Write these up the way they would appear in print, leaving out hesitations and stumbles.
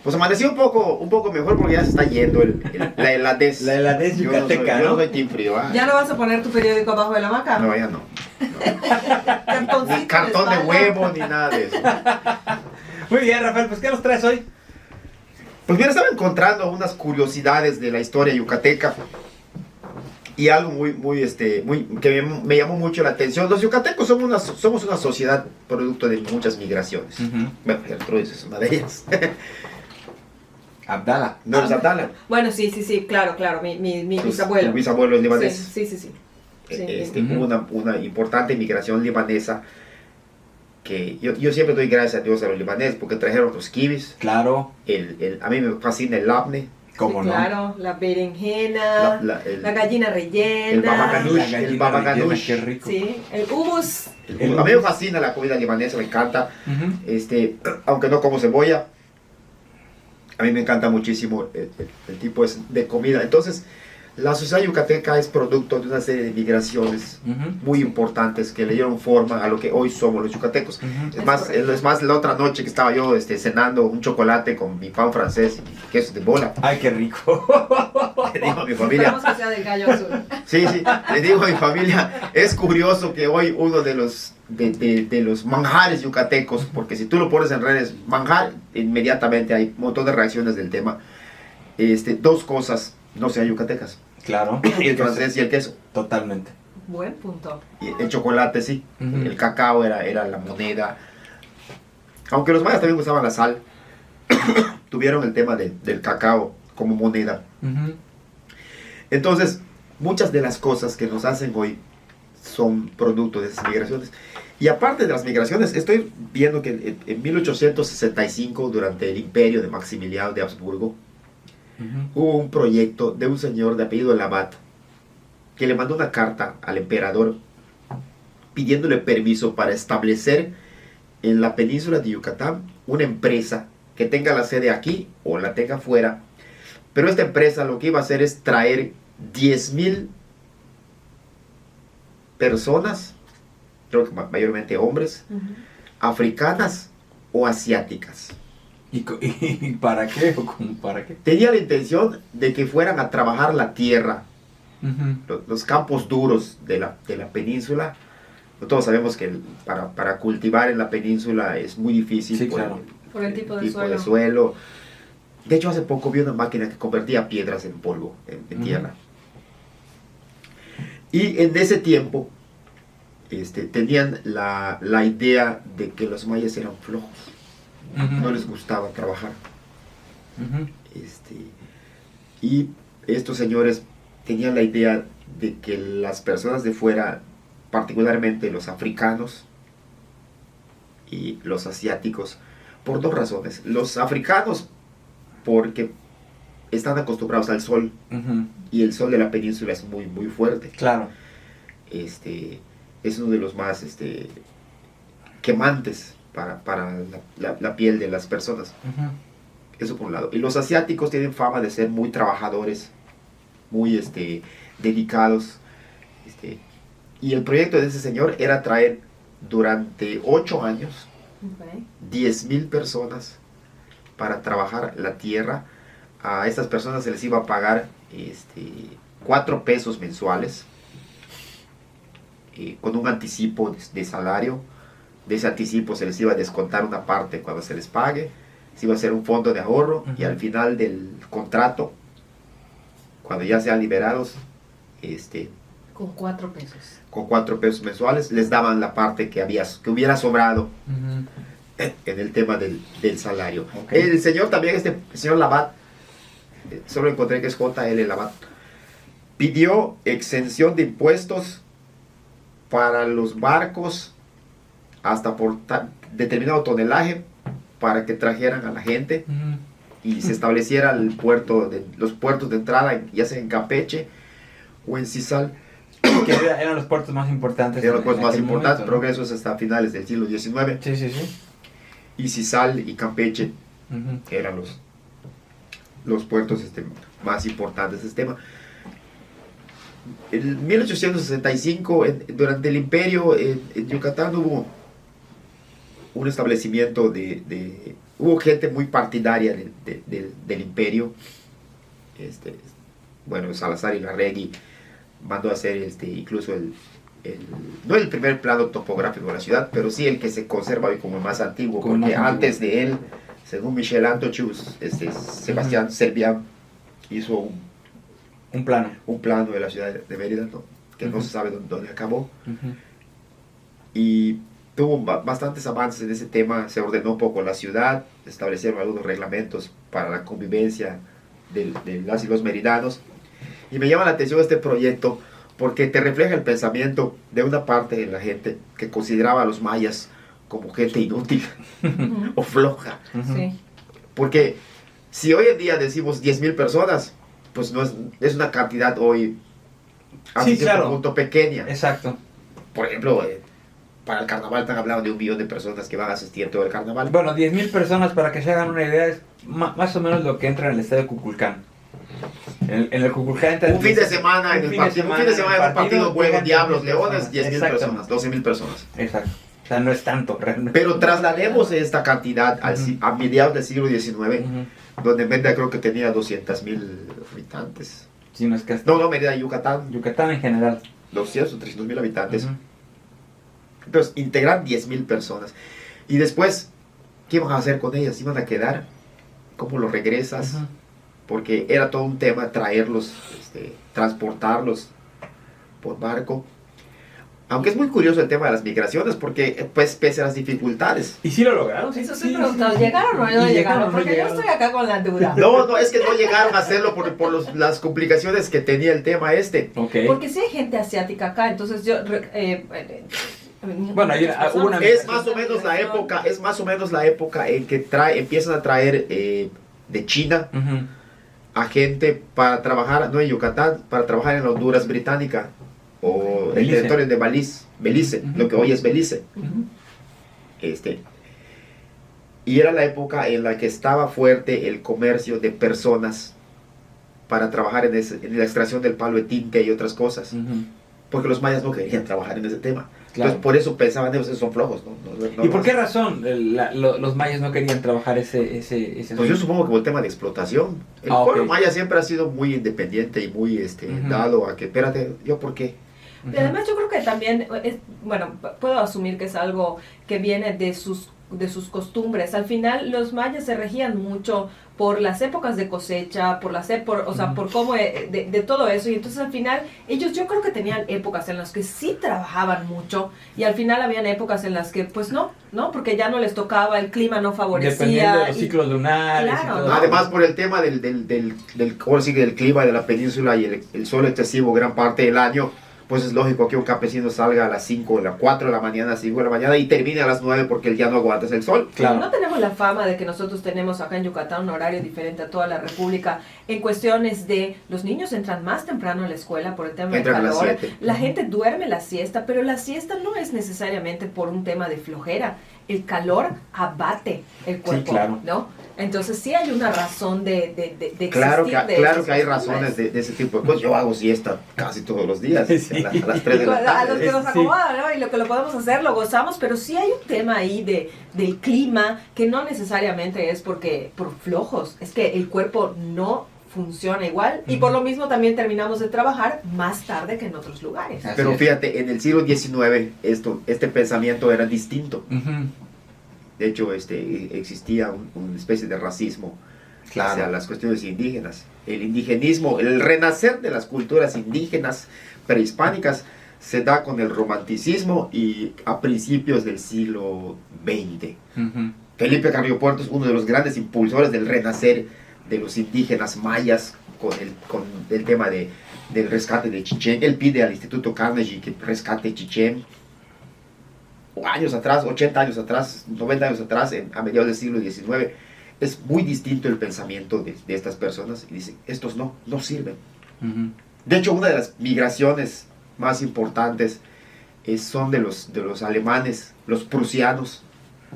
Pues amanecí un poco mejor porque ya se está yendo la heladez. La heladez yucateca, yo no soy team frío. ¿Ya no vas a poner tu periódico abajo de la hamaca? No, ya no. Cartoncito Ni cartón de espalda. huevo, ni nada de eso. Muy bien, Rafael, pues ¿qué nos traes hoy? Pues mira, estaba encontrando unas curiosidades de la historia yucateca. Y algo que me llamó mucho la atención. Los yucatecos somos una sociedad producto de muchas migraciones. Bueno, Gertrudis es una de ellas. Abdala. ¿No eres Abdala? Bueno, sí, claro. Mi bisabuelo. Tu bisabuelo es libanés. Sí. Sí, Hubo una importante migración libanesa que yo siempre doy gracias a Dios a los libaneses porque trajeron los kibis. Claro. A mí me fascina el labne. ¿Cómo no? Claro, la berenjena, la gallina rellena. el baba ganoush, La gallina el baba rellena, ganoush. qué rico. Sí, el hummus. A mí me fascina la comida libanesa, me encanta. Aunque no como cebolla, a mí me encanta muchísimo el tipo de comida. Entonces, la sociedad yucateca es producto de una serie de migraciones muy importantes que le dieron forma a lo que hoy somos los yucatecos. Es más, la otra noche que estaba yo cenando un chocolate con mi pan francés y queso de bola. Ay, qué rico. Le digo a mi familia, Esperamos que sea del gallo azul. sí, le digo a mi familia, es curioso que hoy uno de los manjares yucatecos, porque si tú lo pones en redes, manjar, inmediatamente hay un montón de reacciones del tema. Dos cosas no sean yucatecas. Claro. Y el francés y el queso. Totalmente. Buen punto. Y el chocolate sí. Ujú. El cacao era la moneda. Aunque los mayas también usaban la sal, tuvieron el tema del cacao como moneda. Entonces, muchas de las cosas que nos hacen hoy son producto de esas migraciones. Y aparte de las migraciones, estoy viendo que en 1865, durante el imperio de Maximiliano de Habsburgo, hubo un proyecto de un señor de apellido Labat que le mandó una carta al emperador pidiéndole permiso para establecer en la península de Yucatán una empresa que tenga la sede aquí o la tenga fuera. Pero esta empresa lo que iba a hacer es traer 10,000 personas, creo que mayormente hombres, africanas o asiáticas. ¿Y para qué? ¿O cómo para qué? Tenía la intención de que fueran a trabajar la tierra, los campos duros de la península. Todos sabemos que para cultivar en la península es muy difícil, Sí, claro. Por el tipo de suelo. De hecho, hace poco vi una máquina que convertía piedras en polvo, en tierra. Y en ese tiempo tenían la idea de que los mayas eran flojos. No les gustaba trabajar. Y estos señores tenían la idea de que las personas de fuera, particularmente los africanos y los asiáticos, por dos razones. Los africanos, porque están acostumbrados al sol, y el sol de la península es muy, muy fuerte. Claro. Es uno de los más quemantes para la piel de las personas. Eso por un lado. Y los asiáticos tienen fama de ser muy trabajadores, muy dedicados. Y el proyecto de ese señor era traer durante 8 años 10,000 personas para trabajar la tierra. A estas personas se les iba a pagar 4 pesos mensuales con un anticipo de salario. De ese anticipo se les iba a descontar una parte cuando se les pague. Se iba a hacer un fondo de ahorro y al final del contrato, cuando ya sean liberados, con 4 pesos. con 4 pesos mensuales, les daban la parte que hubiera sobrado en el tema del salario. Okay. El señor también, el señor Labat, solo encontré que es J.L. Labat, pidió exención de impuestos para los barcos hasta por determinado tonelaje para que trajeran a la gente y se estableciera los puertos de entrada, ya sea en Campeche o en Cizal. Que eran los puertos más importantes. Eran los puertos más aquel importantes, momento, ¿no? progresos hasta finales del siglo XIX. Sí. Y Cizal y Campeche eran los puertos más importantes de este tema. En 1865, durante el imperio, en Yucatán hubo un establecimiento de hubo gente muy partidaria del imperio. Bueno, Salazar y Larregui mandó a hacer incluso no el primer plano topográfico de la ciudad, pero sí el que se conserva hoy como el más antiguo, Como porque más antiguo. antes de él, según Michel Antochus, Sebastián Servián hizo Un plano. un plano de la ciudad de Mérida, ¿no? Que no Ujú. se sabe dónde acabó, Ujú. y tuvo bastantes avances en ese tema. Se ordenó un poco la ciudad, se establecieron algunos reglamentos para la convivencia de las y los meridanos, y me llama la atención este proyecto porque te refleja el pensamiento de una parte de la gente que consideraba a los mayas como gente inútil Ujú. o floja, Ujú. Sí. porque si hoy en día decimos 10.000 personas, pues no es una cantidad hoy a Sí, cierto claro. punto pequeña. Exacto. Por ejemplo, para el carnaval están hablando de 1 millón de personas que van a asistir todo el carnaval. Bueno, 10.000 personas, para que se hagan una idea, es más o menos lo que entra en el estadio Cuculcán. En el Cuculcán entra... Un fin de semana en el partido, un fin de semana en un partido juego llegan Diablos 10.000 Leones, 10.000 Exactamente. personas, 12.000 personas. Exacto. O sea, no es tanto realmente. Pero traslademos esta cantidad Ujú. a mediados del siglo XIX, Ujú. donde Mérida creo que tenía 200.000 habitantes. Sí, no es que hasta... No, Mérida, Yucatán, Yucatán en general. 200 o 300.000 habitantes. Ujú. Entonces, integrar 10.000 personas. Y después, ¿qué iban a hacer con ellas? ¿Iban a quedar? ¿Cómo los regresas? Ujú. Porque era todo un tema traerlos, transportarlos por barco. Aunque es muy curioso el tema de las migraciones, porque pues pese a las dificultades. ¿Y sí lo lograron? Eso sí, estoy preguntando, ¿llegaron o no ¿Y llegaron? o Porque yo llegaron? estoy acá con la duda. No, es que no llegaron a hacerlo por las complicaciones que tenía el tema Ok. Porque sí hay gente asiática acá, entonces yo... Bueno, hay una- Es más o menos la época en que empiezan a traer de China Ujú. a gente para trabajar, no en Yucatán, para trabajar en la Honduras británica o el Belice. territorio de Belice, Ujú. lo que hoy es Belice. Ujú. Y era la época en la que estaba fuerte el comercio de personas para trabajar en la extracción del palo de tinte y otras cosas, Ujú. porque los mayas no querían trabajar en ese tema. Claro. Entonces por eso pensaban ellos, son flojos, ¿no? No ¿Y por qué hacen. razón los mayas no querían trabajar ese Pues yo supongo que por el tema de explotación. El Ah, pueblo ok. maya siempre ha sido muy independiente y muy Ujú. dado a que, espérate, ¿yo por qué? Y además yo creo que también, bueno, puedo asumir que es algo que viene de sus costumbres. Al final los mayas se regían mucho por las épocas de cosecha, o sea, Ujú. por cómo, de todo eso. Y entonces al final ellos yo creo que tenían épocas en las que sí trabajaban mucho y al final habían épocas en las que pues no, porque ya no les tocaba, el clima no favorecía. Dependiendo de los y- ciclos lunares Claro, y todo ¿no? eso. Además por el tema ahora sí que del clima de la península y el sol excesivo gran parte del año, pues es lógico que un campesino salga a las 5, a las 4 de la mañana, 5 de la mañana y termine a las 9 porque él ya no aguanta el sol. Claro. No tenemos la fama de que nosotros tenemos acá en Yucatán un horario diferente a toda la República en cuestiones de los niños entran más temprano a la escuela por el tema del Entran a las calor, 7. la gente duerme la siesta, pero la siesta no es necesariamente por un tema de flojera, el calor abate el cuerpo, claro. ¿no? Entonces sí hay una razón de existir Claro que de hay esas costumbres. razones de ese tipo de cosas. Yo hago siesta casi todos los días, Sí. a las 3 de la A los tarde. que nos Sí. acomodan, ¿no? Y lo que lo podemos hacer, lo gozamos, pero sí hay un tema ahí del clima que no necesariamente es por flojos, es que el cuerpo no funciona igual y por lo mismo también terminamos de trabajar más tarde que en otros lugares. Así Pero es. fíjate, en el siglo XIX este pensamiento era distinto. Ujú. De hecho, existía una especie de racismo hacia Claro. las cuestiones indígenas. El indigenismo, el renacer de las culturas indígenas prehispánicas se da con el romanticismo y a principios del siglo XX. Ujú. Felipe Carrillo Puerto es uno de los grandes impulsores del renacer de los indígenas mayas con el tema del rescate de Chichén. Él pide al Instituto Carnegie que rescate Chichén. Años atrás, 80 años atrás, 90 años atrás, a mediados del siglo XIX, es muy distinto el pensamiento de estas personas y dicen, estos no sirven. Ujú. De hecho, una de las migraciones más importantes son de los alemanes, los prusianos,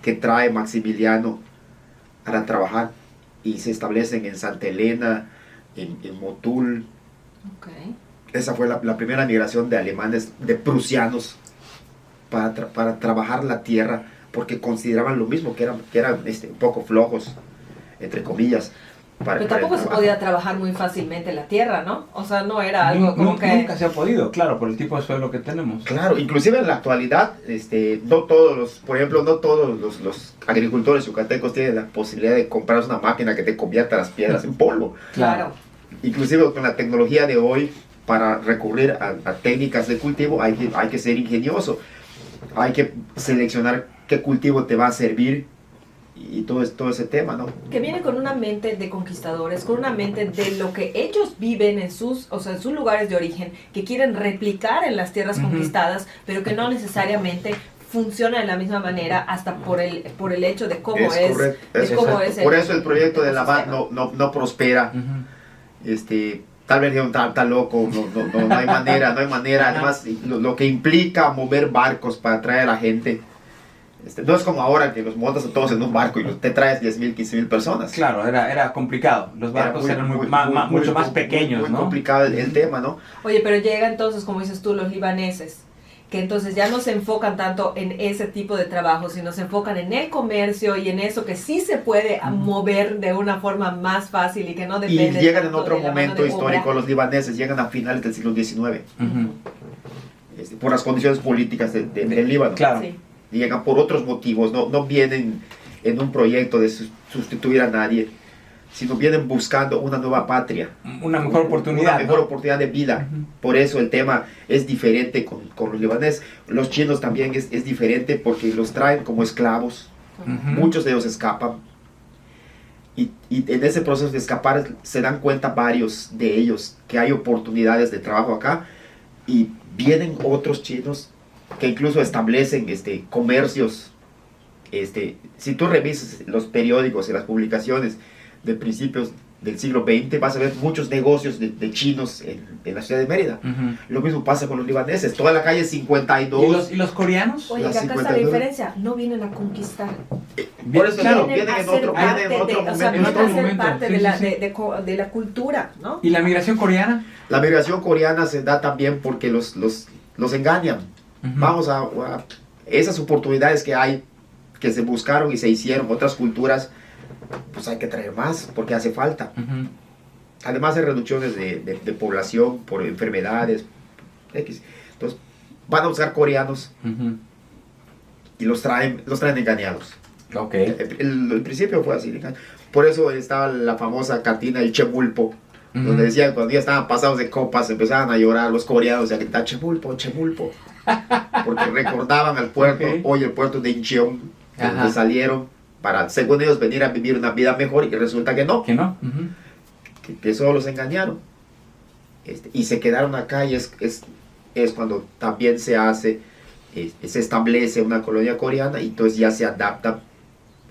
que trae Maximiliano para trabajar y se establecen en Santa Elena, en Motul. Okay. Esa fue la primera migración de alemanes, de prusianos, para trabajar la tierra, porque consideraban lo mismo, que eran un poco flojos, entre comillas. Pero tampoco se podía trabajar muy fácilmente la tierra, ¿no? O sea, no era algo como que... Nunca se ha podido, claro, por el tipo de suelo que tenemos. Claro, inclusive en la actualidad, no todos los agricultores yucatecos tienen la posibilidad de comprarse una máquina que te convierta las piedras en polvo. Claro. Inclusive con la tecnología de hoy, para recurrir a técnicas de cultivo, hay que ser ingenioso. Hay que seleccionar qué cultivo te va a servir y todo ese tema, ¿no? Que viene con una mente de conquistadores, con una mente de lo que ellos viven en sus lugares de origen, que quieren replicar en las tierras conquistadas, pero que no necesariamente funciona de la misma manera hasta por el hecho de cómo es. Por eso el proyecto de la BAT no prospera. Tal vez está loco, no hay manera. Además, lo que implica mover barcos para traer a la gente. No es como ahora que los montas a todos en un barco y te traes 10.000, 15.000 personas. Claro, era complicado. Los barcos eran mucho más pequeños, muy ¿no? complicado el tema, ¿no? Oye, pero llega entonces, como dices tú, los libaneses, que entonces ya no se enfocan tanto en ese tipo de trabajo, sino se enfocan en el comercio y en eso que sí se puede mover de una forma más fácil y que no depende. Y llegan en otro momento histórico, los libaneses llegan a finales del siglo XIX, por las condiciones políticas del Líbano. Claro. Sí. Llegan por otros motivos, no vienen en un proyecto de sustituir a nadie, sino vienen buscando una nueva patria. Una mejor oportunidad. Una mejor oportunidad de vida. Por eso el tema es diferente con los libaneses. Los chinos también es diferente porque los traen como esclavos. Muchos de ellos escapan. Y en ese proceso de escapar se dan cuenta varios de ellos que hay oportunidades de trabajo acá. Y vienen otros chinos que incluso establecen comercios. Si tú revisas los periódicos y las publicaciones de principios del siglo XX, vas a ver muchos negocios de chinos en la ciudad de Mérida. Lo mismo pasa con los libaneses. Toda la calle 52. ¿Y los coreanos? Oye, que acá está la diferencia. No vienen a conquistar. Por eso, claro, vienen en otro momento. O sea, vienen a ser parte de la cultura, ¿no? ¿Y la migración coreana? La migración coreana se da también porque los engañan. Vamos a esas oportunidades que hay, que se buscaron y se hicieron otras culturas, pues hay que traer más porque hace falta. Además hay reducciones de población por enfermedades X. Entonces van a buscar coreanos y los traen engañados. Okay. El principio fue así. Por eso estaba la famosa cantina El Chemulpo, donde decían cuando ya estaban pasados de copas empezaban a llorar los coreanos y a gritar Chemulpo, Chemulpo, porque recordaban al puerto, hoy el puerto de Incheon, donde salieron para, según ellos, venir a vivir una vida mejor, y resulta que no. Que solo los engañaron. Y se quedaron acá, y es cuando también se establece una colonia coreana, y entonces ya se adapta.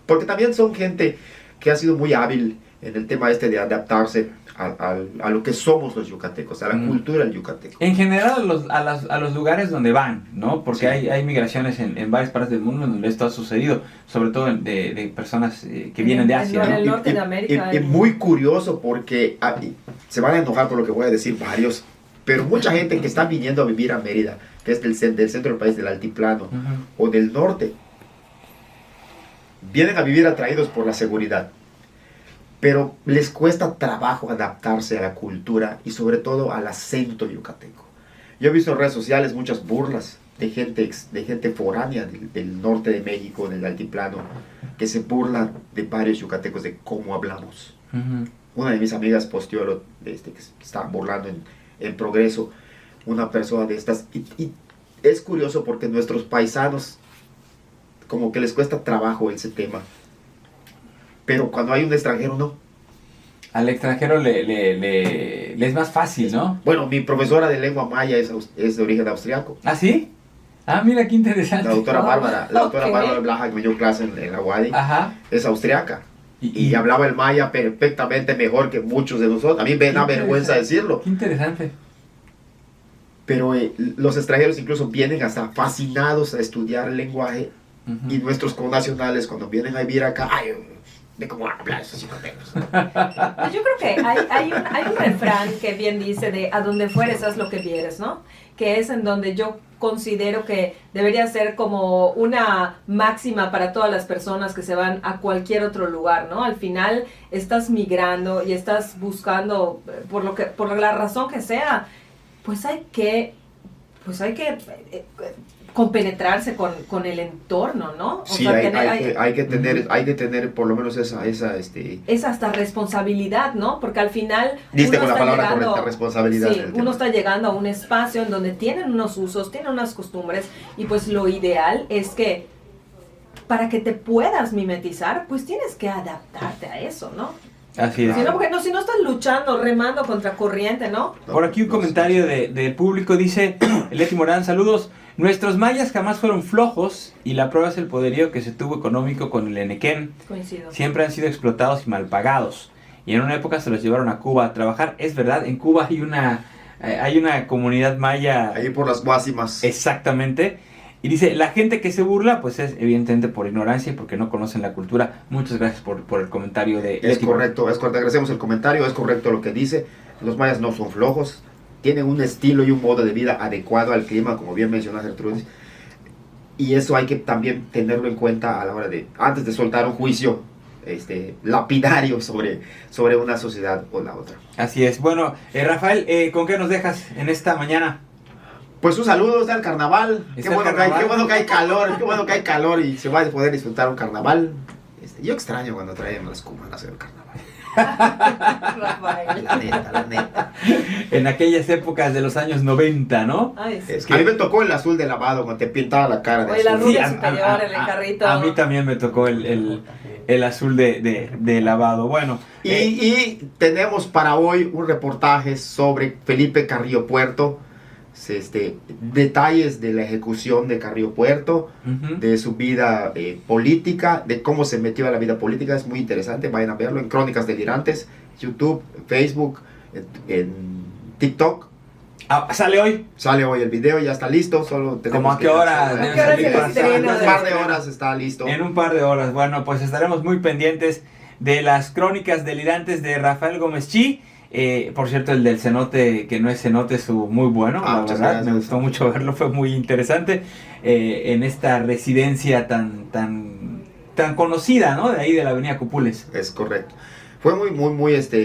Porque también son gente que ha sido muy hábil en el tema de adaptarse a lo que somos los yucatecos, a la cultura del yucateco. En general a los lugares donde van, ¿no? Porque hay migraciones en varias partes del mundo donde esto ha sucedido, sobre todo de personas que vienen de Asia, en ¿no? el norte de América. Y muy curioso porque se van a enojar por lo que voy a decir varios, pero mucha gente que está viniendo a vivir a Mérida, que es del centro del país, del altiplano o del norte, vienen a vivir atraídos por la seguridad. Pero les cuesta trabajo adaptarse a la cultura y sobre todo al acento yucateco. Yo he visto en redes sociales muchas burlas de gente foránea del norte de México, del altiplano, que se burlan de varios yucatecos de cómo hablamos. Una de mis amigas posteó que estaban burlando en Progreso, una persona de estas. Y es curioso porque nuestros paisanos como que les cuesta trabajo ese tema. Pero cuando hay un extranjero, no. Al extranjero le es más fácil, ¿no? Bueno, mi profesora de lengua maya es de origen austriaco. ¿Ah, sí? Ah, mira qué interesante. La doctora Bárbara Blaja, que me dio clase en la UADI, es austriaca. Y hablaba el maya perfectamente mejor que muchos de nosotros. A mí me da vergüenza decirlo. Qué interesante. Pero los extranjeros incluso vienen hasta fascinados a estudiar el lenguaje. Y nuestros connacionales, cuando vienen a vivir acá, de cómo hablar esos chicoteros. Pues yo creo que hay un refrán que bien dice de a donde fueres haz lo que vieres, ¿no? Que es en donde yo considero que debería ser como una máxima para todas las personas que se van a cualquier otro lugar, ¿no? Al final estás migrando y estás buscando, por la razón que sea, pues hay que compenetrarse con el entorno, ¿no? O Sí, sea, hay que tener por lo menos esa es hasta responsabilidad, ¿no? Porque al final diste uno con la está palabra llegando, correcta, responsabilidad. sí, en el uno tema. está llegando a un espacio en donde tienen unos usos, tienen unas costumbres y pues lo ideal es que para que te puedas mimetizar, pues tienes que adaptarte a eso, ¿no? Así es. Si no, porque no, si no estás luchando, remando contra corriente, ¿no? Por aquí un comentario del público dice, Leti Morán, saludos. Nuestros mayas jamás fueron flojos y la prueba es el poderío que se tuvo económico con el Enequén. Coincido. Siempre han sido explotados y mal pagados. Y en una época se los llevaron a Cuba a trabajar. Es verdad, en Cuba hay una comunidad maya. Ahí por las Guasimas. Exactamente. Y dice, la gente que se burla, pues es evidentemente por ignorancia y porque no conocen la cultura. Muchas gracias por el comentario de Es Leti Morán. correcto, agradecemos el comentario, es correcto lo que dice. Los mayas no son flojos, tienen un estilo y un modo de vida adecuado al clima, como bien mencionó Gertrudis. Y eso hay que también tenerlo en cuenta a la hora de, antes de soltar un juicio lapidario sobre una sociedad o la otra. Así es. Bueno, Rafael, ¿con qué nos dejas en esta mañana? Pues un saludo, está el carnaval. Está Qué el bueno, carnaval. qué bueno que hay calor, qué bueno que hay calor y se va a poder disfrutar un carnaval. Yo extraño cuando traen las cubanas el carnaval. Rafael. La neta. En aquellas épocas de los años 90, ¿no? Ay, sí. Es que a mí me tocó el azul de lavado cuando te pintaba la cara de Oye, la azul. rubia a- superior en el carrito. A mí también me tocó el azul de lavado. Bueno, Y tenemos para hoy un reportaje sobre Felipe Carrillo Puerto. Detalles de la ejecución de Carrillo Puerto, ujú. de su vida política, de cómo se metió a la vida política. Es muy interesante, vayan a verlo en Crónicas Delirantes, YouTube, Facebook, en TikTok. Sale hoy. Sale hoy el video, ya está listo. Solo tenemos ¿Cómo a qué hora en debe salir para estreno? un par de horas está listo. En un par de horas. Bueno, pues estaremos muy pendientes de las crónicas delirantes de Rafael Gómez Chi. Por cierto, el del cenote, que no es cenote, estuvo muy bueno, la Muchas verdad. gracias. Me gustó mucho verlo, fue muy interesante. En esta residencia tan conocida, ¿no? De ahí de la avenida Cupules. Es correcto. Fue muy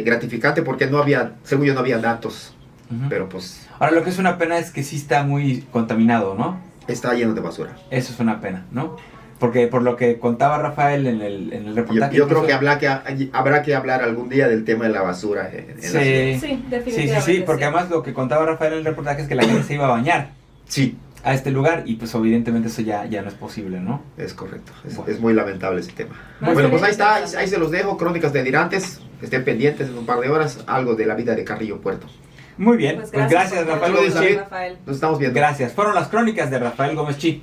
gratificante porque no había, según yo, no había datos. Ujú. Pero pues Ahora, lo que es una pena es que sí está muy contaminado, ¿no? está lleno de basura. Eso es una pena, ¿no? Porque por lo que contaba Rafael en el reportaje... Yo creo incluso- que habrá que hablar algún día del tema de la basura en la ciudad. Sí, Sí, definitivamente. sí, porque además lo que contaba Rafael en el reportaje es que la gente se iba a bañar Sí, a este lugar y pues evidentemente eso ya no es posible, ¿no? es correcto. Bueno. Es muy lamentable ese tema. Más Bueno, bien pues ahí está, interesante. ahí se los dejo. Crónicas Delirantes. Estén pendientes en un par de horas. Algo de la vida de Carrillo Puerto. Muy bien, Pues pues gracias por Rafael todo, Gómez Chi. Rafael. Nos estamos viendo. Gracias. Fueron las crónicas de Rafael Gómez Chi.